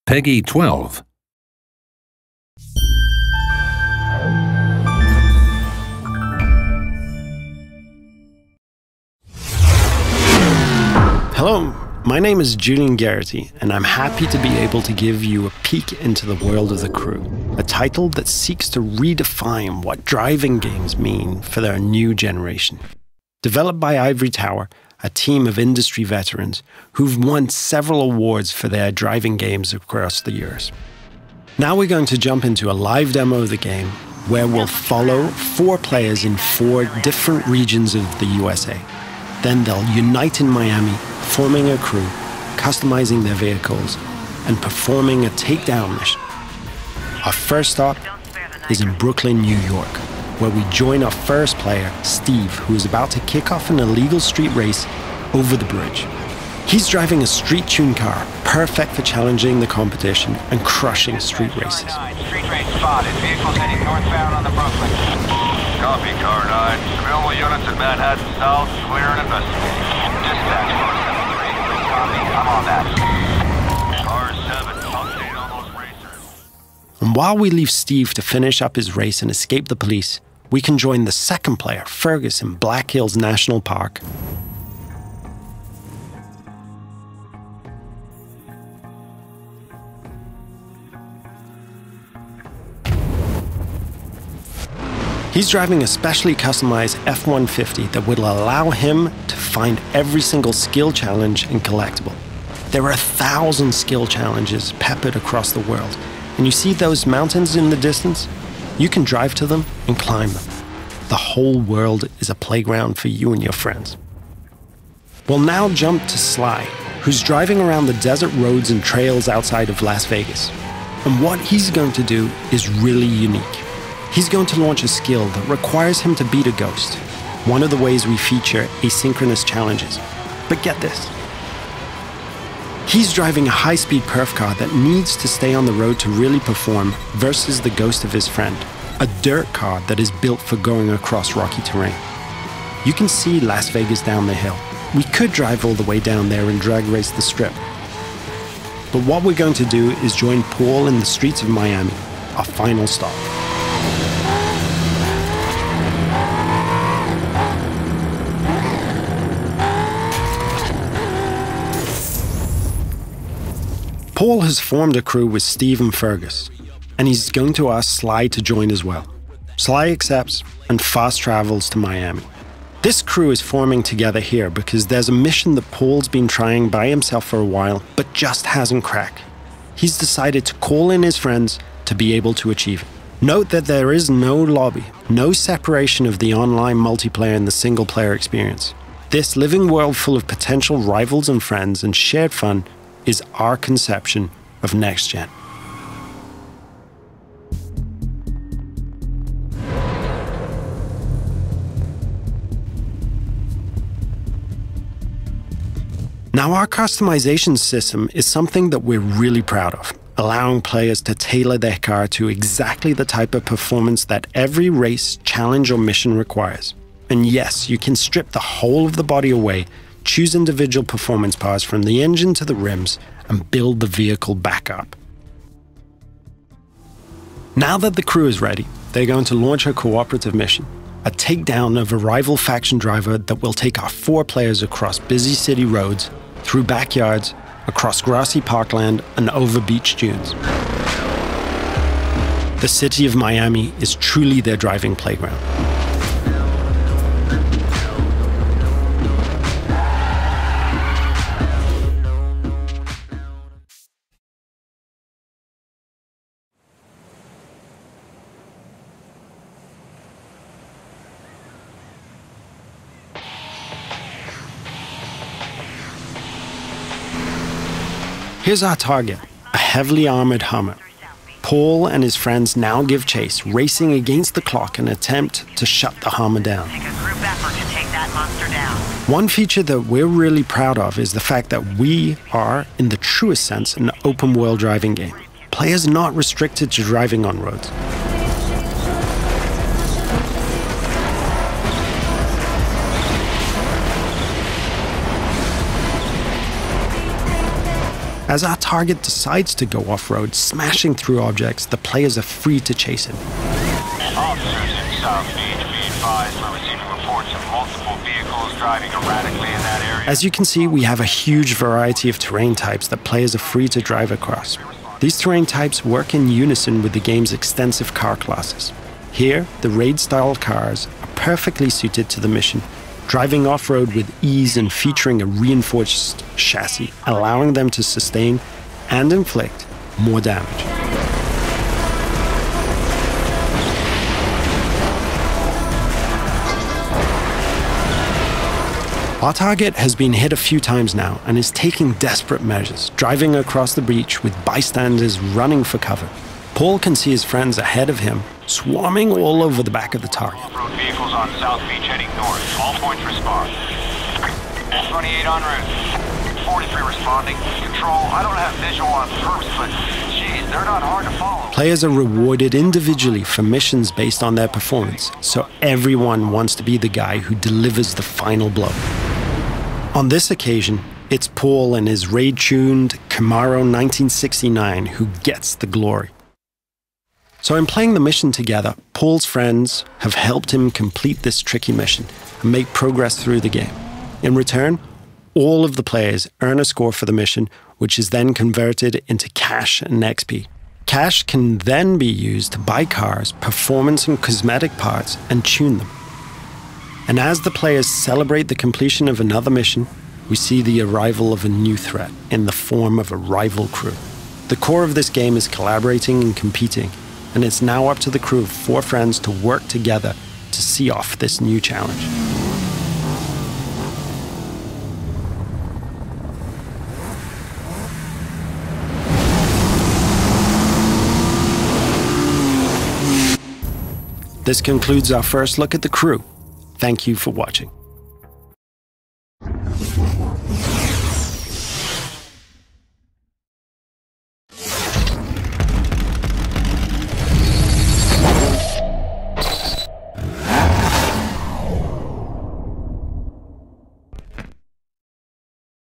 Peggy 12. Hello, my name is Julian Garrity, and I'm happy to be able to give you a peek into the world of The Crew, a title that seeks to redefine what driving games mean for their new generation. Developed by Ivory Tower, a team of industry veterans who've won several awards for their driving games across the years. Now we're going to jump into a live demo of the game where we'll follow 4 players in 4 different regions of the USA. Then they'll unite in Miami, forming a crew, customizing their vehicles, and performing a takedown mission. Our first stop is in Brooklyn, New York, where we join our first player, Steve, who is about to kick off an illegal street race over the bridge. He's driving a street-tuned car, perfect for challenging the competition and crushing street races. Street race spotted. Vehicles heading northbound on the Brooklyn. Copy, Car 9. Available units in Manhattan South, clear and investigating. Dispatch 473. Copy, I'm on that. Car 7, update on those racers. And while we leave Steve to finish up his race and escape the police, we can join the second player, Fergus, in Black Hills National Park. He's driving a specially customized F-150 that will allow him to find every single skill challenge and collectible. There are 1,000 skill challenges peppered across the world, and you see those mountains in the distance? You can drive to them and climb them. The whole world is a playground for you and your friends. We'll now jump to Sly, who's driving around the desert roads and trails outside of Las Vegas. And what he's going to do is really unique. He's going to launch a skill that requires him to beat a ghost, one of the ways we feature asynchronous challenges. But get this. He's driving a high-speed perf car that needs to stay on the road to really perform versus the ghost of his friend, a dirt car that is built for going across rocky terrain. You can see Las Vegas down the hill. We could drive all the way down there and drag race the strip. But what we're going to do is join Paul in the streets of Miami, our final stop. Paul has formed a crew with Steve and Fergus, and he's going to ask Sly to join as well. Sly accepts and fast travels to Miami. This crew is forming together here because there's a mission that Paul's been trying by himself for a while, but just hasn't cracked. He's decided to call in his friends to be able to achieve it. Note that there is no lobby, no separation of the online multiplayer and the single-player experience. This living world full of potential rivals and friends and shared fun is our conception of next gen. Now, our customization system is something that we're really proud of, allowing players to tailor their car to exactly the type of performance that every race, challenge, or mission requires. And yes, you can strip the whole of the body away, choose individual performance parts from the engine to the rims, and build the vehicle back up. Now that the crew is ready, they're going to launch a cooperative mission, a takedown of a rival faction driver that will take our 4 players across busy city roads, through backyards, across grassy parkland, and over beach dunes. The city of Miami is truly their driving playground. Here's our target, a heavily armored Hummer. Paul and his friends now give chase, racing against the clock in an attempt to shut the Hummer down. Take a group effort to take that monster down. One feature that we're really proud of is the fact that we are, in the truest sense, an open-world driving game. Players are not restricted to driving on roads. As our target decides to go off-road, smashing through objects, the players are free to chase him. Officers in South Beach be advised we're receiving reports of multiple vehicles driving erratically in that area. As you can see, we have a huge variety of terrain types that players are free to drive across. These terrain types work in unison with the game's extensive car classes. Here, the raid-style cars are perfectly suited to the mission, driving off-road with ease and featuring a reinforced chassis, allowing them to sustain and inflict more damage. Our target has been hit a few times now and is taking desperate measures, driving across the breach with bystanders running for cover. Paul can see his friends ahead of him, swarming all over the back of the target. Off-road vehicles on South Beach heading north. All points respond. 28 en route. 43 responding. Control, I don't have visual on perps, but geez, they're not hard to follow. Players are rewarded individually for missions based on their performance, so everyone wants to be the guy who delivers the final blow. On this occasion, it's Paul and his raid-tuned Camaro 1969 who gets the glory. So in playing the mission together, Paul's friends have helped him complete this tricky mission and make progress through the game. In return, all of the players earn a score for the mission, which is then converted into cash and XP. Cash can then be used to buy cars, performance and cosmetic parts, and tune them. And as the players celebrate the completion of another mission, we see the arrival of a new threat in the form of a rival crew. The core of this game is collaborating and competing, and it's now up to the crew of 4 friends to work together to see off this new challenge. This concludes our first look at the crew. Thank you for watching.